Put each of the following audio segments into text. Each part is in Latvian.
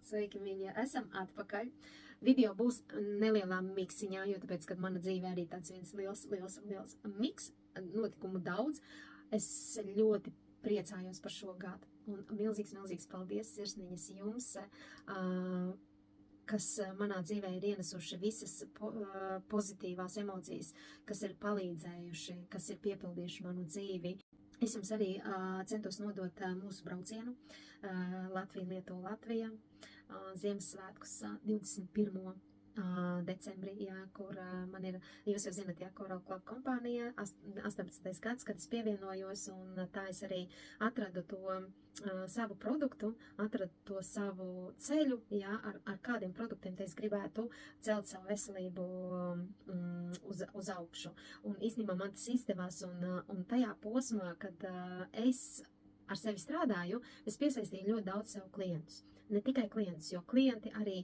Sveiki, viņi esam atpakaļ. Video būs nelielā miksiņā, jo tāpēc, kad mana dzīve arī tāds viens liels miks, notikumu daudz. Es ļoti priecājos par šo gadu. Un milzīgs paldies sirsniņas jums, kas manā dzīvē ir ienesuši visas pozitīvās emocijas, kas ir palīdzējuši, kas ir piepildījuši manu dzīvi. Es jums arī centos nodot mūsu braucienu Latvija, Ziemassvētkus 21. Decembrī, kur man ir, jūs jau zināt, Coral Club kompānija, 18. gads, kad es pievienojos, un tā es arī atradu to savu produktu, atradu to savu ceļu, ar kādiem produktiem es gribētu celt savu veselību uz augšu. Un īstenībā man tas izdevās, un tajā posmā, kad es ar sevi strādāju, es piesaistīju ļoti daudz sev klientus. Ne tikai klientus, jo klienti arī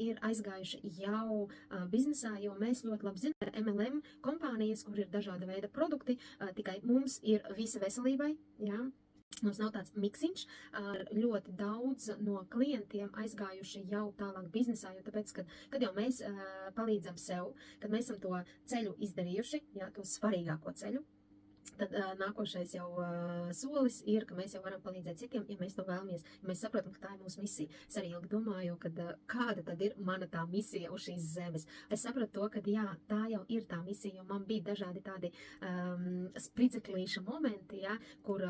ir aizgājuši jau biznesā, jo mēs ļoti labi zinām MLM kompānijas, kur ir dažāda veida produkti, tikai mums ir visa veselībai, Mums nav tāds miksiņš, ļoti daudz no klientiem aizgājuši jau tālāk biznesā, jo tāpēc, kad jau mēs palīdzam sev, kad mēs esam to ceļu izdarījuši, to svarīgāko ceļu, tad nākošais jau solis ir, ka mēs jau varam palīdzēt citiem, ja mēs to vēlamies, ja mēs saprotam, ka tā ir mūsu misija. Es arī ilgi domāju, kāda tad ir mana tā misija uz šīs zemes. Es sapratu to, ka tā jau ir tā misija, jo man bija dažādi tādi spridzeklīša momenti, kur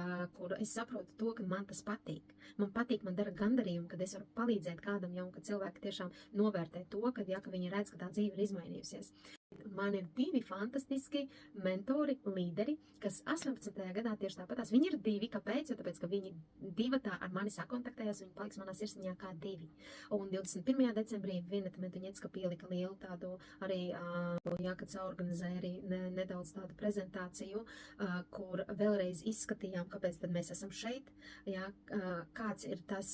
es saprotu to, ka man tas patīk. Man patīk, man dara gandarījumu, kad es varu palīdzēt kādam jau, un kad cilvēki tiešām novērtē to, ka viņi redz, ka tā dzīve ir izmainījusies. Man ir 2 fantastiski mentori, līderi, kas 18. gadā tieši tāpatās. Viņi ir 2, kāpēc? Jo tāpēc, ka viņi 2 tā ar mani sakontaktējās, viņi paliks manā sirsniņā kā 2. Un 21. decembrī Vineta Metuņecka pielika lielu tādu arī, kad saorganizēja arī nedaudz tādu prezentāciju, kur vēlreiz izskatījām, kāpēc tad mēs esam šeit, kāds ir tas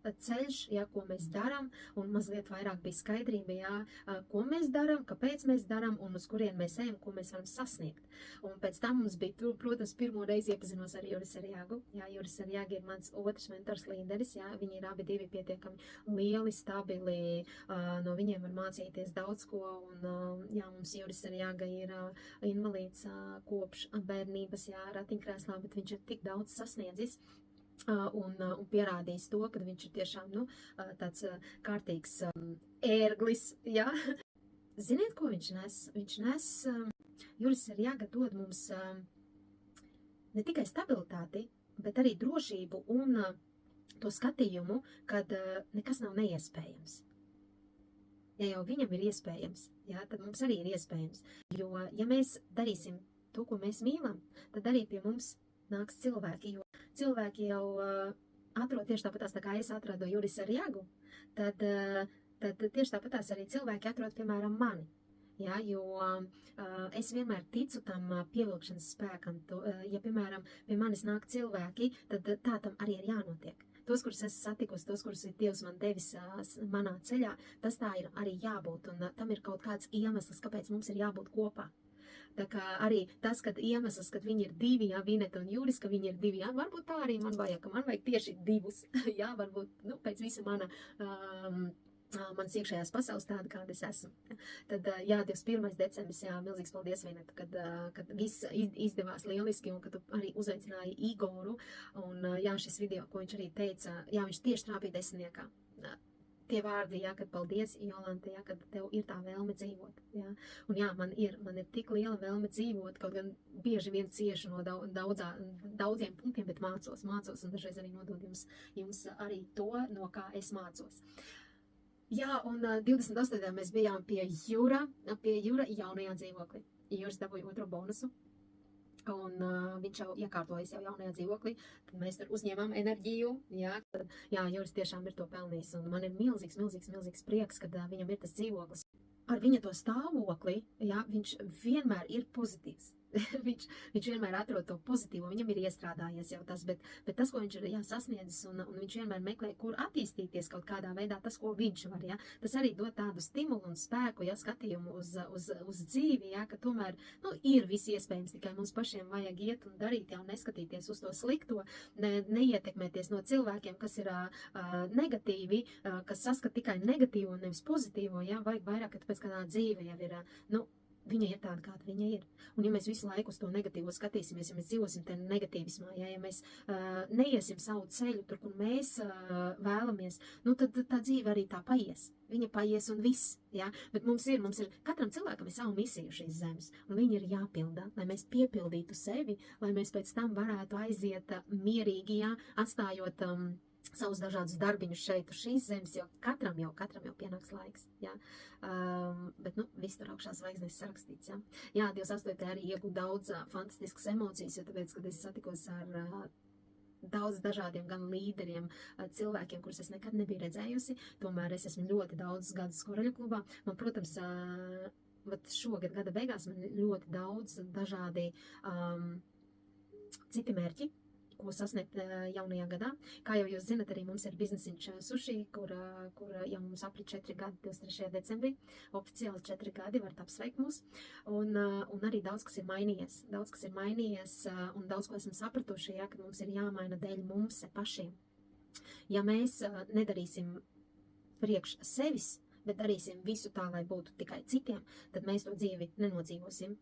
ceļš, ko mēs darām, un mazliet vairāk bija skaidrība, ko mēs darām, kāpēc mēs darām un uz kurien mēs ejam, ko mēs varam sasniegt. Un pēc tam mums bija, protams, pirmo reizi iepazinos ar Juris Arjāgu. Juris Arjāga ir mans otrs mentors līderis, viņi ir abi 2 pietiekami lieli, stabili, no viņiem var mācīties daudz ko, un mums Juris Arjāga ir invalīds kopš bērnības, ratiņkrēslā, bet viņš ir tik daudz sasniedzis. Un pierādījis to, ka viņš ir tiešām tāds kārtīgs ērglis, Ziniet, ko viņš nes? Viņš nes, Juris Arjāga dod mums ne tikai stabilitāti, bet arī drošību un to skatījumu, kad nekas nav neiespējams. Ja jau viņam ir iespējams, tad mums arī ir iespējams. Jo, ja mēs darīsim to, ko mēs mīlam, tad arī pie mums nāks cilvēki. Jo cilvēki jau atrod tieši tāpatās, tā kā es atradu Juris Arjāgu, tad tieši tāpatās arī cilvēki atrod, piemēram, mani. Jo es vienmēr ticu tam pievilkšanas spēkam. Ja, piemēram, pie manis nāk cilvēki, tad tā tam arī ir jānotiek. Tos, kurus esmu satikusi, tos, kurus ir Dievs man devis manā ceļā, tas tā ir arī jābūt. Un tam ir kaut kāds iemesls, kāpēc mums ir jābūt kopā. Tā kā arī tas, kad iemesls, kad viņi ir 2, Vineta un Juris, ka viņi ir 2, varbūt tā arī man vajag, ka man vajag tieši 2, varbūt, pēc visa manas iekšējās pasaules tāda, kāda es esmu. Tad, 21. decembris, milzīgs paldies, Vineta, kad viss izdevās lieliski, un kad tu arī uzaicināji Igoru, un šis video, ko viņš arī teica, viņš tieši trāpīja 10. Tie vārdi, kad paldies, Jolanta, kad tev ir tā vēlme dzīvot. Un man ir tik liela vēlme dzīvot, kaut gan bieži vien cieši no daudziem punktiem, bet mācos, un dažreiz arī nodod jums arī to, no kā es mācos. Un 28. mēs bijām pie Jura jaunajā dzīvoklī. Juris dabūja 2. bonusu, un viņš jau iekārtojas jau jaunajā dzīvoklī, tad mēs tur uzņēmām enerģiju, Juris tiešām ir to pelnījis, un man ir milzīgs prieks, kad viņam ir tas dzīvoklis. Ar viņa to stāvokli, viņš vienmēr ir pozitīvs. viņš vienmēr atrod to pozitīvo, viņam ir iestrādājies jau tas, bet tas, ko viņš ir sasniedzis, un viņš vienmēr meklē, kur attīstīties kaut kādā veidā, tas, ko viņš var, tas arī dod tādu stimulu un spēku, skatījumu uz dzīvi, ka tomēr, ir viss iespējams, tikai mums pašiem vajag iet un darīt, un neskatīties uz to slikto, neietekmēties no cilvēkiem, kas ir negatīvi, kas saskat tikai negatīvo, nevis pozitīvo, vajag vairāk, ka tāpēc kādā dzīve jau ir, viņa ir tāda, kāda viņa ir. Un ja mēs visu laiku uz to negatīvo skatīsimies, ja mēs dzīvosim te negatīvismā, ja mēs neiesim savu ceļu tur, kur mēs vēlamies, tad tā dzīve arī tā paies. Viņa paies un viss, bet mums ir, katram cilvēkam ir savu misiju šīs zemes, un viņa ir jāpilda, lai mēs piepildītu sevi, lai mēs pēc tam varētu aiziet mierīgi, atstājot savus dažādus darbiņus šeit uz šīs zemes, jo katram jau pienāks laiks, bet, viss tur augšā zvaigznēs sarakstīts, 28. arī iegūt daudz fantastiskas emocijas, jo tāpēc, kad es satikos ar daudz dažādiem gan līderiem, cilvēkiem, kurus es nekad nebiju redzējusi, tomēr es esmu ļoti daudz gadus Koraļu klubā, man, protams, šogad gada beigās man ļoti daudz dažādi citi mērķi, ko sasniegt jaunajā gadā. Kā jau jūs zinat, arī mums ir biznesiņš suši, kur jau mums aprit 4 gadi, 23. decembrī, oficiāli 4 gadi, varat apsveikt mūs, un arī daudz, kas ir mainījies, un daudz, ko esam sapratuši, ka mums ir jāmaina dēļ mums pašiem. Ja mēs nedarīsim priekš sevis, bet darīsim visu tā, lai būtu tikai citiem, tad mēs to dzīvi nenodzīvosim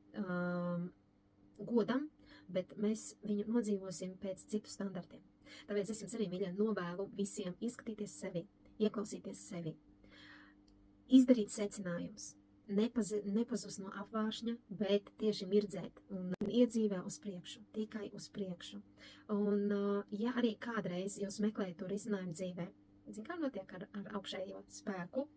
godam, bet mēs viņu nodzīvosim pēc citu standartiem. Tāpēc es jums arī, mīļie, novēlu visiem ieskatīties sevi, ieklausīties sevi, izdarīt secinājums, nepazust no apvāršņa, bet tieši mirdzēt un iedzīvē uz priekšu, tikai uz priekšu. Un, ja arī kādreiz jūs meklējat to risinājumu dzīvē, zin, kā notiek ar augšējo spēku,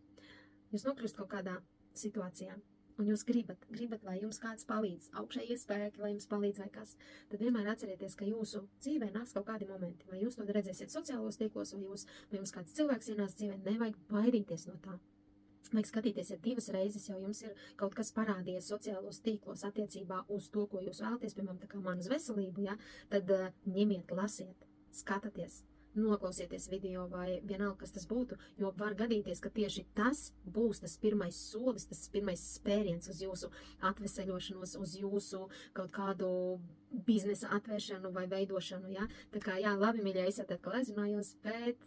jūs nokļūst kaut kādā situācijā, un jūs gribat, lai jums kāds palīdz, augšējie spēki, lai jums palīdz vai kas, tad vienmēr atcerieties, ka jūsu dzīvē nāks kaut kādi momenti, vai jūs to redzēsiet sociālos tīklos, vai jums kāds cilvēks ienāks dzīvē, nevajag baidīties no tā. Vajag skatīties, ja 2 reizes jau jums ir kaut kas parādījies sociālos tīklos attiecībā uz to, ko jūs vēlaties, piemēram, tā kā man uz veselību, tad ņemiet, lasiet, skatieties, noklausieties video vai vienalga, kas tas būtu, jo var gadīties, ka tieši tas būs tas pirmais solis, tas pirmais spēriens uz jūsu atveseļošanos, uz jūsu kaut kādu biznesa atvēršanu vai veidošanu, Tā kā, labi, mīļie, es jau atkal aizrunājos, bet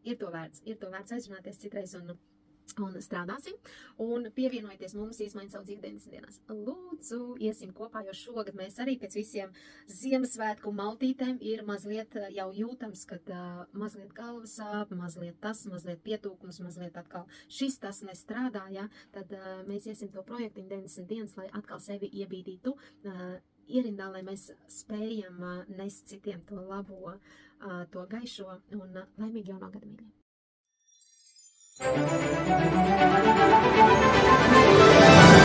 ir to vērts aizrunāties citreiz un strādāsim, un pievienojieties mums izmaiņu savu dzīvi 90 dienās. Lūdzu, iesim kopā, jo šogad mēs arī pēc visiem Ziemassvētku maltītēm ir mazliet jau jūtams, kad mazliet galvas sāp, mazliet tas, mazliet pietūkums, mazliet atkal šis tas nestrādā, tad mēs iesim to projektu 90 dienas, lai atkal sevi iebīdītu ierindā, lai mēs spējam nest citiem to labo, to gaišo un laimīgi jauno gadu, mīļie.